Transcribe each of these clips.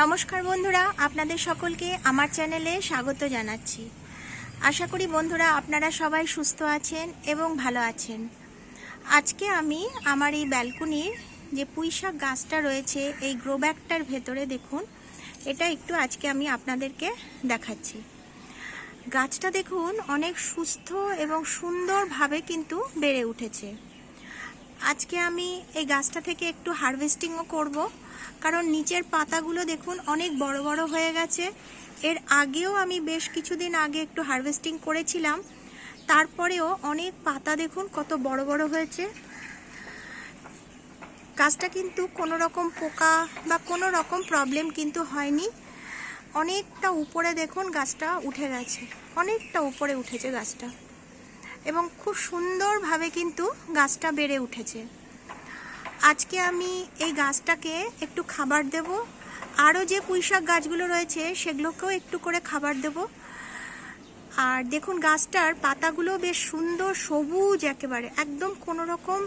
নমস্কার বন্ধুরা, আপনাদের সকলকে আমার চ্যানেলে স্বাগত জানাচ্ছি। আশা করি বন্ধুরা আপনারা সবাই সুস্থ আছেন এবং ভালো আছেন। আজকে আমি আমার এই ব্যালকনির যে পুঁইশাক গাছটা রয়েছে এই গ্রো ব্যাগটার ভেতরে দেখুন, এটা একটু আজকে আমি আপনাদেরকে দেখাচ্ছি। গাছটা দেখুন অনেক সুস্থ এবং সুন্দরভাবে কিন্তু বেড়ে উঠেছে। আজকে আমি এই গাছটা থেকে একটু হারভেস্টিংও করব, কারণ নিচের পাতাগুলো দেখুন অনেক বড় বড় হয়ে গেছে। এর আগেও আমি বেশ কিছুদিন আগে একটু হারভেস্টিং করেছিলাম, তারপরেও অনেক পাতা দেখুন কত বড় বড় হয়েছে। গাছটা কিন্তু কোনো রকম পোকা বা কোনো রকম প্রবলেম কিন্তু হয়নি। অনেকটা উপরে দেখুন গাছটা উঠে গেছে, অনেকটা উপরে উঠেছে গাছটা, এবং খুব সুন্দরভাবে কিন্তু গাছটা বেড়ে উঠেছে। আজকে আমি এই গাছটাকে একটু খাবার দেব, আরও যে পুঁইশাক গাছগুলো রয়েছে সেগুলোকেও একটু করে খাবার দেব। আর দেখুন গাছটার পাতাগুলো বেশ সুন্দর সবুজ, একেবারে একদম কোনো রকম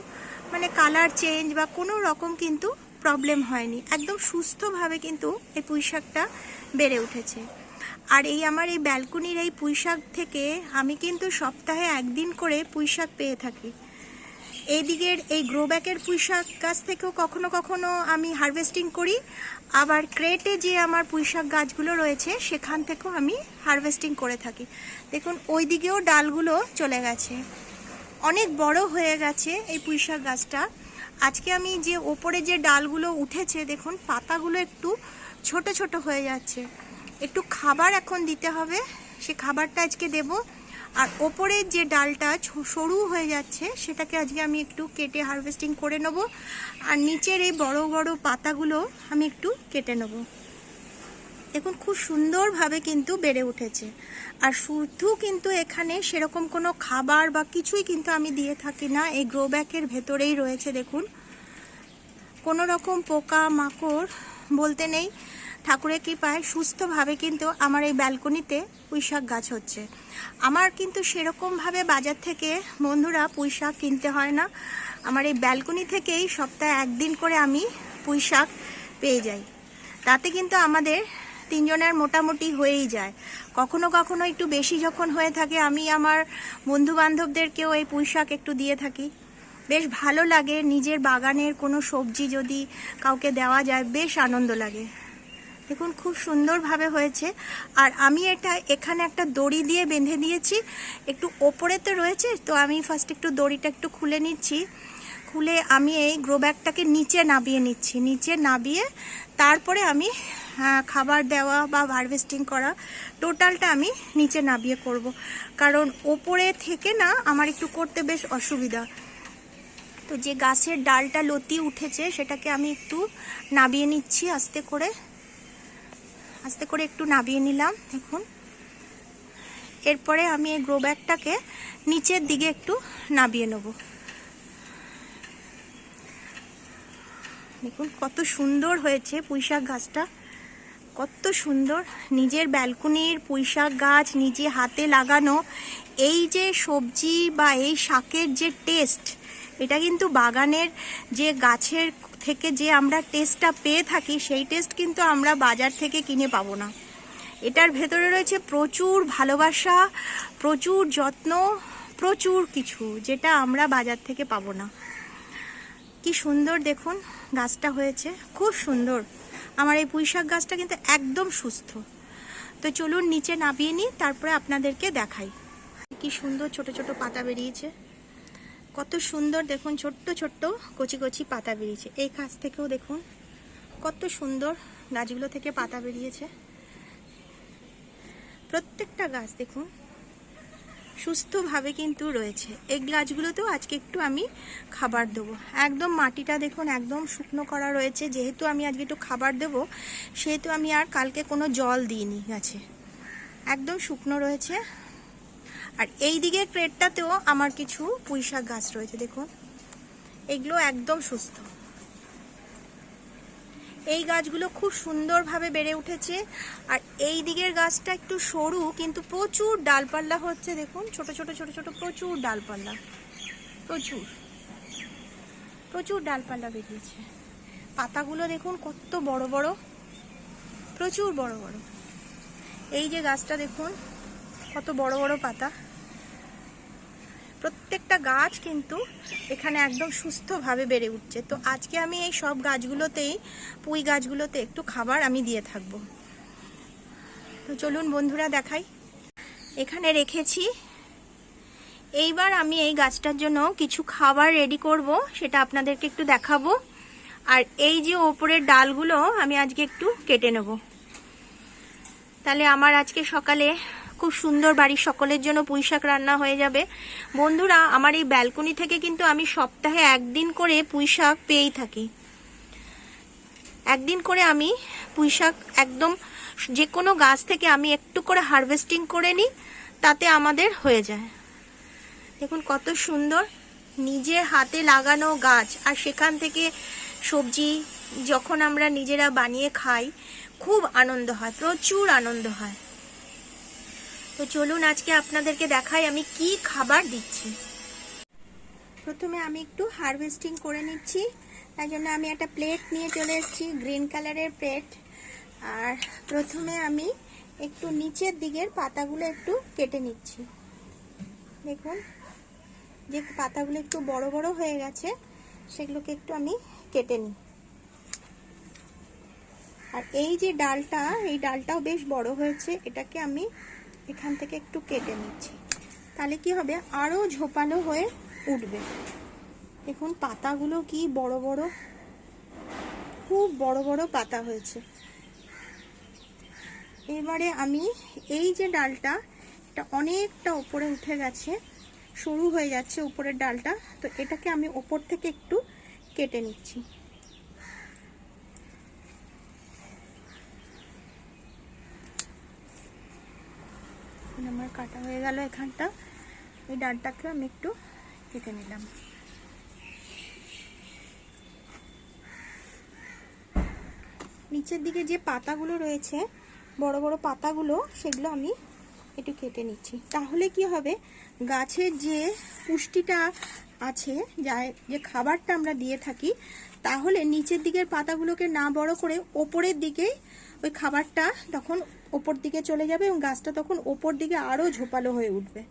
কালার চেঞ্জ বা কোনো রকম কিন্তু প্রবলেম হয়নি। একদম সুস্থভাবে কিন্তু এই পুঁইশাকটা বেড়ে উঠেছে। আর এই আমার এই ব্যালকনির এই পুঁইশাক থেকে আমি কিন্তু সপ্তাহে একদিন করে পুঁইশাক পেয়ে থাকি। এই দিকের এই গ্রো ব্যাগের পুঁইশাক গাছ থেকেও কখনো কখনো আমি হারভেস্টিং করি, আবার ক্রেটে যে আমার পুঁইশাক গাছগুলো রয়েছে সেখান থেকেও আমি হারভেস্টিং করে থাকি। দেখুন ওই দিকেও ডালগুলো চলে গেছে, অনেক বড় হয়ে গেছে এই পুঁইশাক গাছটা। আজকে আমি যে ওপরে যে ডালগুলো উঠেছে দেখুন পাতাগুলো একটু ছোট ছোট হয়ে যাচ্ছে, একটু খাবার এখন দিতে হবে, সে খাবারটা আজকে দেব। আর ওপরের যে ডালটা সরু হয়ে যাচ্ছে সেটাকে আজকে আমি একটু কেটে হারভেস্টিং করে নেব, আর নিচের এই বড় বড় পাতাগুলো আমি একটু কেটে নেব। দেখুন খুব সুন্দরভাবে কিন্তু বেড়ে উঠেছে। আর শুধু কিন্তু এখানে সেরকম কোনো খাবার বা কিছুই কিন্তু আমি দিয়ে থাকি না, এই গ্রো ব্যাগের ভেতরেই রয়েছে। দেখুন কোনো রকম পোকা মাকড় বলতে নেই, ঠাকুরের কৃপায় সুস্থভাবে কিন্তু আমার এই ব্যালকনিতে পুঁইশাক গাছ হচ্ছে। আমার কিন্তু সেরকমভাবে বাজার থেকে বন্ধুরা পুঁইশাক কিনতে হয় না, আমার এই ব্যালকনি থেকেই সপ্তাহে একদিন করে আমি পুঁইশাক পেয়ে যাই। তাতে কিন্তু আমাদের তিনজনের মোটামুটি হয়েই যায়। কখনো কখনো একটু বেশি যখন হয়ে থাকে আমি আমার বন্ধু বান্ধবদেরকেও এই পুঁইশাক একটু দিয়ে থাকি। বেশ ভালো লাগে, নিজের বাগানের কোনো সবজি যদি কাউকে দেওয়া যায় বেশ আনন্দ লাগে। দেখুন খুব সুন্দরভাবে হয়েছে। আর আমি এটা এখানে একটা দড়ি দিয়ে বেঁধে দিয়েছি, একটু ওপরে তো রয়েছে, তো আমি ফার্স্ট একটু দড়িটা একটু খুলে নিচ্ছি। খুলে আমি এই গ্রো ব্যাগটাকে নিচে নামিয়ে নিচ্ছি, নিচে নামিয়ে তারপরে আমি খাবার দেওয়া বা হারভেস্টিং করা টোটালটা আমি নিচে নামিয়ে করব, কারণ ওপরে থেকে না আমার একটু করতে বেশ অসুবিধা। তো যে গাছের ডালটা লতি উঠেছে সেটাকে আমি একটু নামিয়ে নিচ্ছি, আস্তে করে আস্তে করে একটু নামিয়ে নিলাম। দেখুন এরপরে আমি এই গ্রো ব্যাগটাকে নিচের দিকে একটু নামিয়ে নেব। দেখুন কত সুন্দর হয়েছে পুঁইশাক গাছটা, কত সুন্দর। নিজের ব্যালকনির পুঁইশাক গাছ নিজে হাতে লাগানো, এই যে সবজি বা এই শাকের যে টেস্ট, এটা কিন্তু বাগানের যে গাছের থেকে যে আমরা টেস্টটা পেয়ে থাকি সেই টেস্ট কিন্তু আমরা বাজার থেকে কিনে পাবো না। এটার ভেতরে রয়েছে প্রচুর ভালোবাসা, প্রচুর যত্ন, প্রচুর কিছু, যেটা আমরা বাজার থেকে পাবো না। কি সুন্দর দেখুন গাছটা হয়েছে, খুব সুন্দর। আমার এই পুঁইশাক গাছটা কিন্তু একদম সুস্থ। তো চলুন নিচে নামিয়ে নিই, তারপরে আপনাদেরকে দেখাই। কি সুন্দর ছোট ছোট পাতা বেরিয়েছে, কত সুন্দর দেখুন, ছোট্ট ছোট্ট কচি কচি পাতা বেরিয়েছে। এই গাছ থেকেও দেখুন কত সুন্দর গাছগুলো থেকে পাতা বেরিয়েছে। প্রত্যেকটা গাছ দেখুন সুস্থভাবে কিন্তু রয়েছে। এই গাছগুলোতেও আজকে একটু আমি খাবার দেবো। একদম মাটিটা দেখুন একদম শুকনো করা রয়েছে, যেহেতু আমি আজকে একটু খাবার দেবো সেহেতু আমি আর কালকে কোনো জল দিইনি গাছে, একদম শুকনো রয়েছে। আর এই দিকের ক্রেটটাতেও আমার কিছু পুঁইশাক গাছ রয়েছে, দেখুন এগুলো একদম সুস্থ। এই গাছগুলো খুব সুন্দরভাবে বেড়ে উঠেছে। আর এই দিকের গাছটা একটু সরু কিন্তু প্রচুর ডালপাল্লা হচ্ছে, দেখুন ছোট ছোট ছোট ছোট প্রচুর ডালপাল্লা, প্রচুর প্রচুর ডালপাল্লা বেরিয়েছে। পাতাগুলো দেখুন কত বড় বড়, প্রচুর বড় বড়। এই যে গাছটা দেখুন কত বড় বড় পাতা। প্রত্যেকটা গাছ কিন্তু এখানে একদম সুস্থভাবে বেড়ে উঠছে। তো আজকে আমি এই সব গাছগুলোতেই, পুঁই গাছগুলোতে একটু খাবার আমি দিয়ে থাকবো। তো চলুন বন্ধুরা দেখাই। এখানে রেখেছি। এইবার আমি এই গাছটার জন্য কিছু খাবার রেডি করব, সেটা আপনাদেরকে একটু দেখাবো। আর এই যে ওপরের ডালগুলো আমি আজকে একটু কেটে নেব, তাহলে আমার আজকে সকালে খুব সুন্দর বাড়ির সকলের জন্য পুঁইশাক রান্না হয়ে যাবে। বন্ধুরা, আমার এই ব্যালকনি থেকে কিন্তু আমি সপ্তাহে একদিন করে পুঁইশাক পেয়েই থাকি। একদিন করে আমি পুঁইশাক একদম যে কোনো গাছ থেকে আমি একটু করে হারভেস্টিং করে নিই, তাতে আমাদের হয়ে যায়। দেখুন কত সুন্দর নিজের হাতে লাগানো গাছ, আর সেখান থেকে সবজি যখন আমরা নিজেরা বানিয়ে খাই খুব আনন্দ হয়, প্রচুর আনন্দ হয়। তো চলুন আজকে আপনাদেরকে দেখাই আমি কি খাবার দিচ্ছি। প্রথমে আমি একটু হারভেস্টিং করে নিচ্ছি, তাই জন্য আমি একটা প্লেট নিয়ে চলে এসেছি, গ্রিন কালারের প্লেট। আর প্রথমে আমি একটু নিচের দিকের পাতাগুলো একটু কেটে নিচ্ছি। দেখুন যে পাতাগুলো একটু বড় বড় হয়ে গেছে, সেগুলোকে একটু আমি কেটে নিই। আর এই যে ডালটা, এই ডালটাও বেশ বড় হয়েছে, এটাকে আমি এখান থেকে একটু কেটে নিচ্ছি। তাহলে কি হবে, আরো ঝোপালো হয়ে উঠবে। দেখুন পাতাগুলো কি বড় বড়, খুব বড় বড় পাতা হয়েছে। এবারে আমি এই যে ডালটা, এটা অনেকটা উপরে উঠে গেছে, সরু হয়ে যাচ্ছে উপরের ডালটা, তো এটাকে আমি ওপর থেকে একটু কেটে নিচ্ছি। আমার কাটা হয়ে গেল এখানটা, এই ডালটাকে আমি একটু কেটে নিলাম। নিচের দিকে যে পাতাগুলো রয়েছে, বড় বড় পাতাগুলো, সেগুলো আমি একটু কেটে নিচ্ছি। তাহলে কি হবে, গাছের যে পুষ্টিটা আছে, যে খাবারটা আমরা দিয়ে থাকি, তাহলে নিচের দিকের পাতাগুলোকে না বড় করে ওপরের দিকে ওই খাবারটা তখন ওপর দিকে চলে যাবে, এবং গাছটা তখন ওপর দিকে আরো ঝোপালো হয়ে উঠবে।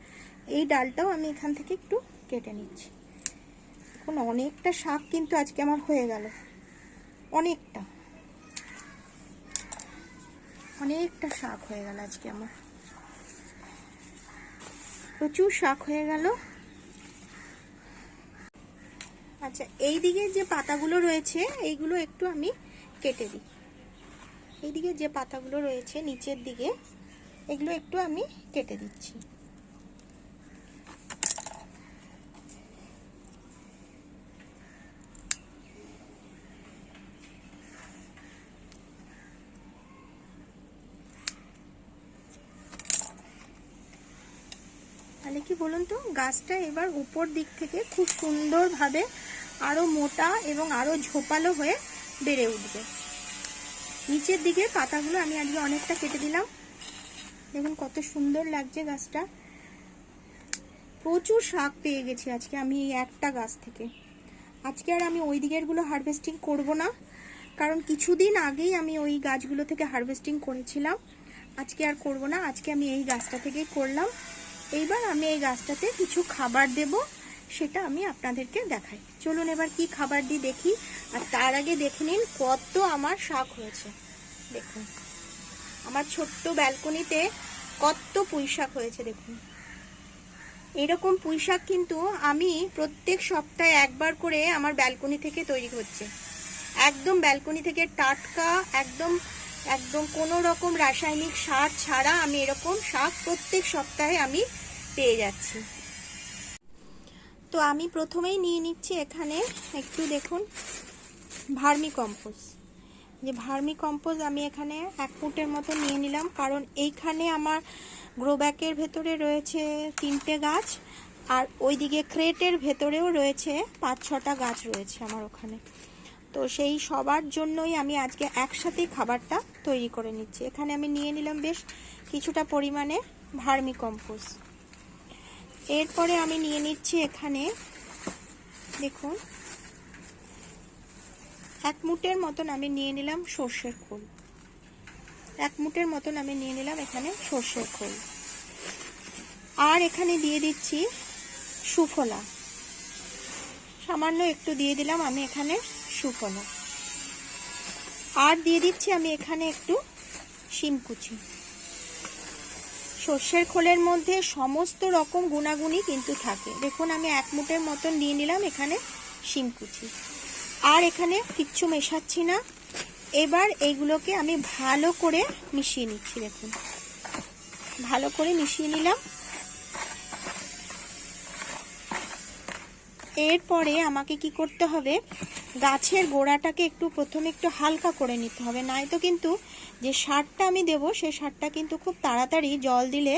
এই ডালটাও আমি এখান থেকে একটু কেটে নিচ্ছি। এখন অনেকটা শাক কিন্তু আজকে আমার হয়ে গেল, অনেকটা শাক হয়ে গেল আজকে আমার, প্রচুর শাক হয়ে গেল। আচ্ছা, এই দিকে যে পাতাগুলো রয়েছে এইগুলো একটু আমি কেটে দিই। এইদিকে যে পাতাগুলো রয়েছে নিচের দিকে, এগুলো একটু আমি কেটে দিচ্ছি। তাহলে কি বলুন তো, গাছটা এবার উপর দিক থেকে খুব সুন্দরভাবে আরো মোটা এবং আরো ঝোপালো হয়ে বেড়ে উঠবে। নিচের দিকে পাতাগুলো আমি আজকে অনেকটা কেটে দিলাম। দেখুন কত সুন্দর লাগছে গাছটা, প্রচুর শাক পেয়ে গেছি আজকে আমি এই একটা গাছ থেকে। আজকে আর আমি ওই দিকের গুলো হারভেস্টিং করব না, কারণ কিছুদিন আগেই আমি ওই গাছগুলো থেকে হারভেস্টিং করেছিলাম। আজকে আর করব না, আজকে আমি এই গাছটা থেকেই করলাম। এইবার আমি এই গাছটাতে কিছু খাবার দেব, সেটা আমি আপনাদেরকে দেখাই। চলুন এবার কি খাবার দিই দেখি। আর তার আগে দেখে নিন কত আমার শাক হয়েছে। দেখুন আমার ছোট্ট ব্যালকনিতে কত পুঁইশাক হয়েছে। দেখুন এরকম পুঁইশাক কিন্তু আমি প্রত্যেক সপ্তাহে একবার করে আমার ব্যালকনি থেকে তৈরি হচ্ছে, একদম ব্যালকনি থেকে টাটকা, একদম একদম কোনো রকম রাসায়নিক সার ছাড়া আমি এরকম শাক প্রত্যেক সপ্তাহে আমি পেয়ে যাচ্ছি। তো আমি প্রথমেই নিয়ে নিচ্ছি এখানে একটু, দেখুন ভার্মি কম্পোস্ট। যে ভার্মি কম্পোস্ট আমি এখানে 1 ফুটের মতো নিয়ে নিলাম, কারণ এইখানে আমার গ্রো ব্যাগের ভেতরে রয়েছে 3টে গাছ, আর ওইদিকে ক্রেটের ভেতরেও রয়েছে 5-6টা গাছ রয়েছে আমার ওখানে। তো সেই সবার জন্যই আমি আজকে একসাথে খাবারটা তৈরি করে নিচ্ছি। এখানে আমি নিয়ে নিলাম বেশ কিছুটা পরিমাণে ভার্মি কম্পোস্ট। এরপরে আমি নিয়ে নিচ্ছি এখানে, দেখুন 1 মুঠের মতন আমি নিয়ে নিলাম সর্ষের খোল। 1 মুঠের মতন আমি নিয়ে নিলাম এখানে সর্ষের খোল। আর এখানে দিয়ে দিচ্ছি সুফলা, সামান্য একটু দিয়ে দিলাম আমি এখানে সুফলা। আর দিয়ে দিচ্ছি আমি এখানে একটু শিমকুচি। সর্ষের খোলের মধ্যে সমস্ত রকম গুণাগুণই কিন্তু থাকে। দেখুন আমি 1 মুঠের মতন দিয়ে নিলাম এখানে শিমকুচি। আর এখানে কিচ্ছু মেশাচ্ছি না। এবার এইগুলোকে আমি ভালো করে মিশিয়ে নিচ্ছি। দেখুন ভালো করে মিশিয়ে নিলাম। এরপরে আমাকে কি করতে হবে, গাছের গোড়াটাকে প্রথমে একটু হালকা করে নিতে হবে, নয়তো কিন্তু যে সারটা আমি দেব সেই সারটা কিন্তু খুব তাড়াতাড়ি জল দিলে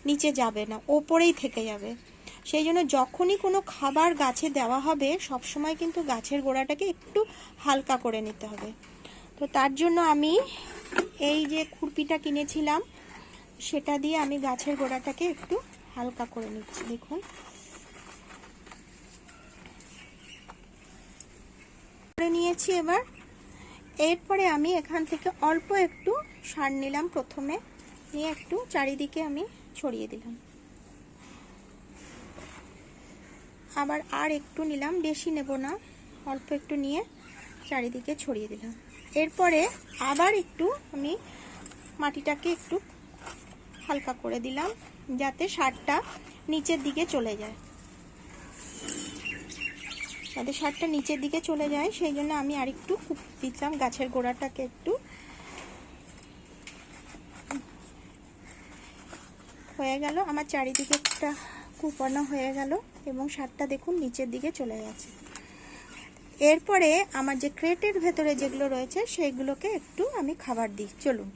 নিচে যাবে না, ওপরেই থেকে যাবে। সেই জন্য যখনই কোনো খাবার গাছে দেওয়া হবে সব সময় কিন্তু গাছের গোড়াটাকে একটু হালকা করে নিতে হবে। তো তার জন্য আমি এই যে খুরপিটা কিনেছিলাম সেটা দিয়ে আমি গাছের গোড়াটাকে একটু হালকা করে নিচ্ছি। দেখুন করে নিয়েছি। এরপরে আমি এখান থেকে অল্প একটু সার নিলাম, প্রথমে নিয়ে একটু চারিদিকে আমি ছড়িয়ে দিলাম। আবার আর একটু নিলাম, বেশি নেব না, অল্প একটু নিয়ে চারিদিকে ছড়িয়ে দিলাম। এরপরে আবার একটু আমি মাটিটাকে একটু হালকা করে দিলাম যাতে সারটা নিচের দিকে চলে যায়, যাতে সারটা নিচের দিকে চলে যায়। সেই জন্য আমি আরেকটু দিলাম গাছের গোড়াটাকে একটু। হয়ে গেল আমার চারিদিকে একটা কুপানো হয়ে গেল এবং সারটা দেখুন নিচের দিকে চলে গেছে। এরপরে আমার যে ক্রেটের ভেতরে যেগুলো রয়েছে সেইগুলোকে একটু আমি খাবার দিই। চলুন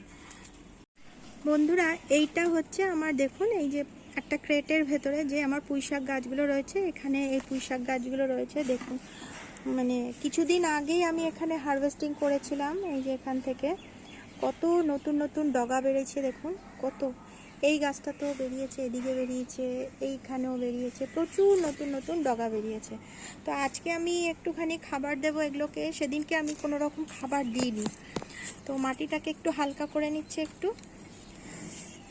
বন্ধুরা, এইটা হচ্ছে আমার, দেখুন এই যে একটা ক্রেটের ভেতরে যে আমার পুঁইশাক গাছগুলো রয়েছে, এখানে এই পুঁইশাক গাছগুলো রয়েছে। দেখুন মানে কিছুদিন আগেই আমি এখানে হারভেস্টিং করেছিলাম। এই যে এখান থেকে কত নতুন নতুন ডগা বেরিয়েছে, দেখুন কত। এই গাছটাতেও বেরিয়েছে, এদিকে বেরিয়েছে, এইখানেও বেরিয়েছে, প্রচুর নতুন নতুন ডগা বেরিয়েছে। তো আজকে আমি একটুখানি খাবার দেবো এগুলোকে, সেদিনকে আমি কোনো রকম খাবার দিইনি। তো মাটিটাকে একটু হালকা করে নিচ্ছে। একটু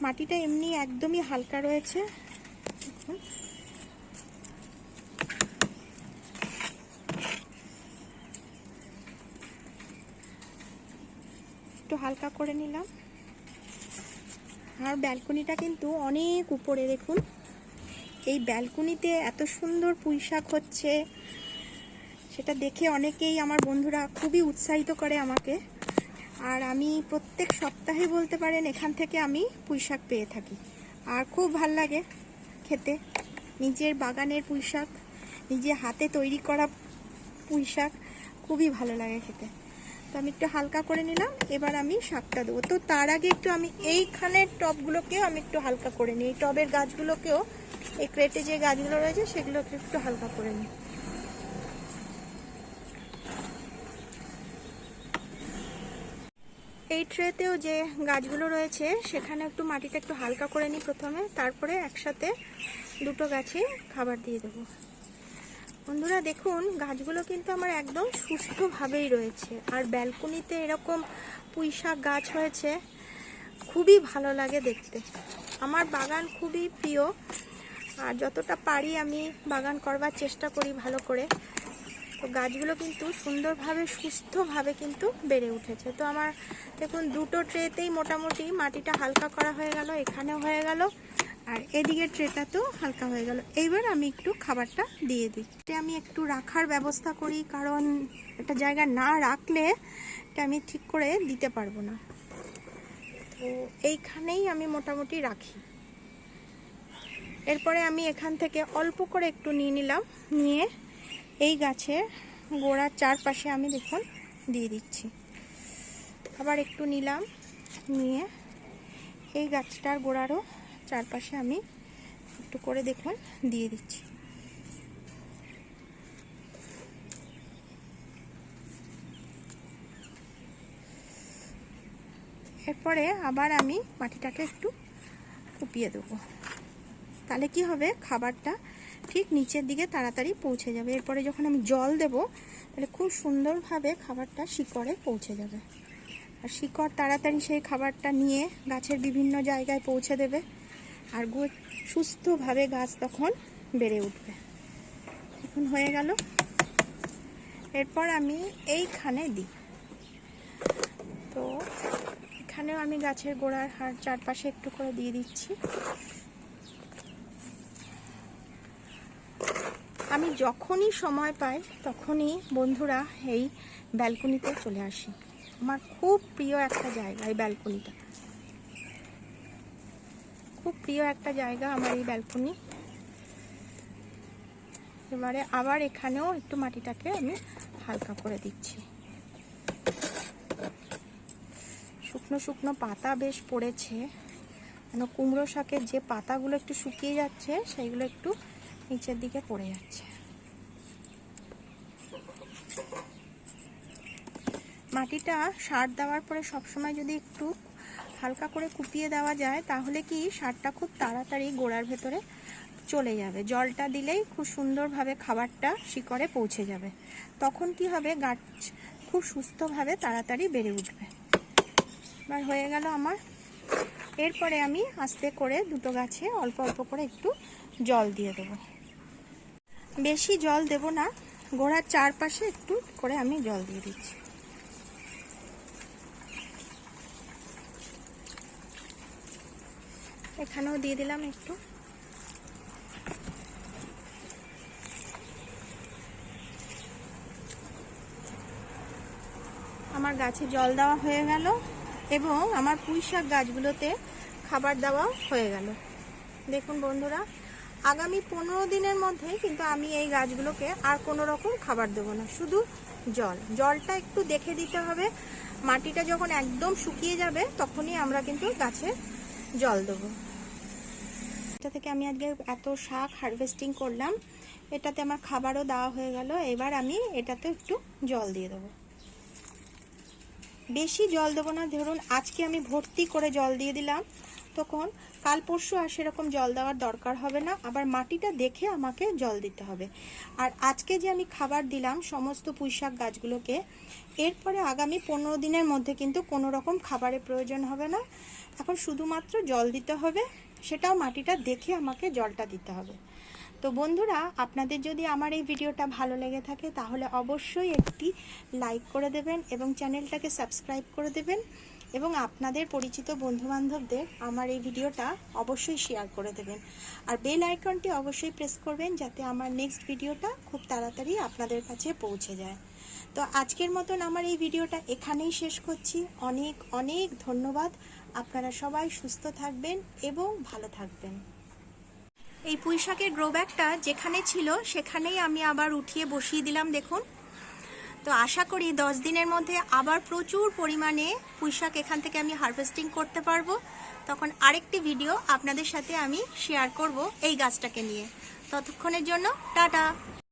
মাটিটা এমনি একদমই হালকা রয়েছে, একটু হালকা করে নিলাম। আর ব্যালকনিটা কিন্তু অনেক উপরে, দেখুন এই ব্যালকনিতে এত সুন্দর পুঁইশাক হচ্ছে, সেটা দেখে অনেকেই আমার বন্ধুরা খুবই উৎসাহিত করে আমাকে। আর আমি প্রত্যেক সপ্তাহে বলতে পারেন এখান থেকে আমি পুঁইশাক পেয়ে থাকি। আর খুব ভাল লাগে খেতে, নিজের বাগানের পুঁইশাক, নিজে হাতে তৈরি করা পুঁইশাক খুবই ভালো লাগে খেতে। তো আমি একটু হালকা করে নিলাম। এবার আমি শাকটা দেবো। তো তার আগে একটু আমি এইখানের টবগুলোকেও আমি একটু হালকা করে নিই, এই টবের গাছগুলোকেও, এই ক্রেটে যে গাছগুলো রয়েছে সেগুলোকে একটু হালকা করে নিই। এই ট্রেতেও যে গাছগুলো রয়েছে সেখানে একটু মাটিটা একটু হালকা করে নিই প্রথমে, তারপরে একসাথে দুটো গাছে খাবার দিয়ে দেবো। বন্ধুরা দেখুন গাছগুলো কিন্তু আমার একদম সুস্থভাবেই রয়েছে। আর ব্যালকনিতে এরকম পুঁইশাক গাছ হয়েছে, খুবই ভালো লাগে দেখতে। আমার বাগান খুবই প্রিয়, আর যতটা পারি আমি বাগান করবার চেষ্টা করি ভালো করে। তো গাছগুলো কিন্তু সুন্দরভাবে সুস্থভাবে কিন্তু বেড়ে উঠেছে। তো আমার দেখুন দুটো ট্রেতেই মোটামুটি মাটিটা হালকা করা হয়ে গেল, এখানেও হয়ে গেল, আর এদিকের ট্রেটাতেও হালকা হয়ে গেল। এইবার আমি একটু খাবারটা দিয়ে দিই। এটা আমি একটু রাখার ব্যবস্থা করি, কারণ একটা জায়গা না রাখলে এটা আমি ঠিক করে দিতে পারবো না। তো এইখানেই আমি মোটামুটি রাখি। এরপরে আমি এখান থেকে অল্প করে একটু নিয়ে নিলাম, নিয়ে এই গাছের গোড়ার চারপাশে আমি দেখুন দিয়ে দিচ্ছি। আবার একটু নিলাম, নিয়ে এই গাছটার গোড়ারও চারপাশে আমি একটু করে দেখুন দিয়ে দিচ্ছি। এরপরে আবার আমি মাটিটাকে একটু কুপিয়ে দেবো, তাহলে কি হবে খাবারটা ঠিক নিচের দিকে তাড়াতাড়ি পৌঁছে যাবে। এরপরে যখন আমি জল দেব তাহলে খুব সুন্দরভাবে খাবারটা শিকড়ে পৌঁছে যাবে। আর শিকড় তাড়াতাড়ি সেই খাবারটা নিয়ে গাছের বিভিন্ন জায়গায় পৌঁছে দেবে, আর সুস্থভাবে গাছ তখন বেড়ে উঠবে। এখন হয়ে গেল। এরপর আমি এইখানে দিই। তো এখানেও আমি গাছের গোড়ার হাড় চারপাশে একটু করে দিয়ে দিচ্ছি। আমি যখনই সময় পাই তখনই বন্ধুরা এই ব্যালকনিতে চলে আসি। আমার খুব প্রিয় একটা জায়গা এই ব্যালকনিটা, খুব প্রিয় একটা জায়গা আমার এই ব্যালকনি। এবারে আবার এখানেও একটু মাটিটাকে আমি হালকা করে দিচ্ছি। শুকনো শুকনো পাতা বেশ পড়েছে, মানে কুমড়ো শাকের যে পাতাগুলো একটু শুকিয়ে যাচ্ছে সেইগুলো একটু নিচের দিকে পড়ে যাচ্ছে। মাটিটা সার দেওয়ার পরে সবসময় যদি একটু হালকা করে কুপিয়ে দেওয়া যায় তাহলে কি সারটা খুব তাড়াতাড়ি গোড়ার ভেতরে চলে যাবে। জলটা দিলেই খুব সুন্দরভাবে খাবারটা শিকড়ে পৌঁছে যাবে। তখন কি হবে, গাছ খুব সুস্থভাবে তাড়াতাড়ি বেড়ে উঠবে। এবার হয়ে গেল আমার। এরপরে আমি আস্তে করে দুটো গাছে অল্প অল্প করে একটু জল দিয়ে দেবো। বেশি জল দেব না, গোড়ার চারপাশে একটু করে আমি জল দিয়ে দিচ্ছি। এখানেও দিয়ে দিলাম একটু। আমার গাছে জল দেওয়া হয়ে গেল এবং আমার পুঁইশাক গাছগুলোতে খাবার দেওয়া হয়ে গেল। দেখুন বন্ধুরা, আগামী 15 দিনের মধ্যে কিন্তু আমি এই গাছগুলোকে আর কোনো রকম খাবার দেবো না, শুধু জলটা একটু দেখে দিতে হবে। মাটিটা যখন একদম শুকিয়ে যাবে তখনই আমরা কিন্তু গাছে জল দেবো। এটা থেকে আমি আজকে এত শাক হারভেস্টিং করলাম, এটাতে আমার খাবারও দেওয়া হয়ে গেল। এবার আমি এটাতে একটু জল দিয়ে দেবো। বেশি জল দেবো না, ধরুন আজকে আমি ভর্তি করে জল দিয়ে দিলাম, তখন কাল পরশু আর সেরকম জল দেওয়ার দরকার হবে না। আবার মাটিটা দেখে আমাকে জল দিতে হবে। আর আজকে যে আমি খাবার দিলাম সমস্ত পুঁইশাক গাছগুলোকে, এরপরে আগামী 15 দিনের মধ্যে কিন্তু কোনো রকম খাবারের প্রয়োজন হবে না। এখন শুধুমাত্র জল দিতে হবে, সেটাও মাটিটা দেখে আমাকে জলটা দিতে হবে। তো বন্ধুরা, আপনাদের যদি আমার এই ভিডিওটা ভালো লেগে থাকে তাহলে অবশ্যই একটি লাইক করে দেবেন এবং চ্যানেলটাকে সাবস্ক্রাইব করে দেবেন, এবং আপনাদের পরিচিত বন্ধুবান্ধবদের আমার এই ভিডিওটা অবশ্যই শেয়ার করে দেবেন। আর বেল আইকনটি অবশ্যই প্রেস করবেন যাতে আমার নেক্সট ভিডিওটা খুব তাড়াতাড়ি আপনাদের কাছে পৌঁছে যায়। তো আজকের মতন আমার এই ভিডিওটা এখানেই শেষ করছি। অনেক অনেক ধন্যবাদ। আপনারা সবাই সুস্থ থাকবেন এবং ভালো থাকবেন। এই পুঁইশাকের গ্রো ব্যাগটা যেখানে ছিল সেখানেই আমি আবার উঠিয়ে বসিয়ে দিলাম, দেখুন। তো আশা করি 10 দিনের মধ্যে আবার প্রচুর পরিমাণে পুঁইশাক এখান থেকে আমি হারভেস্টিং করতে পারবো। তখন আরেকটি ভিডিও আপনাদের সাথে আমি শেয়ার করব এই গাছটাকে নিয়ে। ততক্ষণের জন্য টাটা।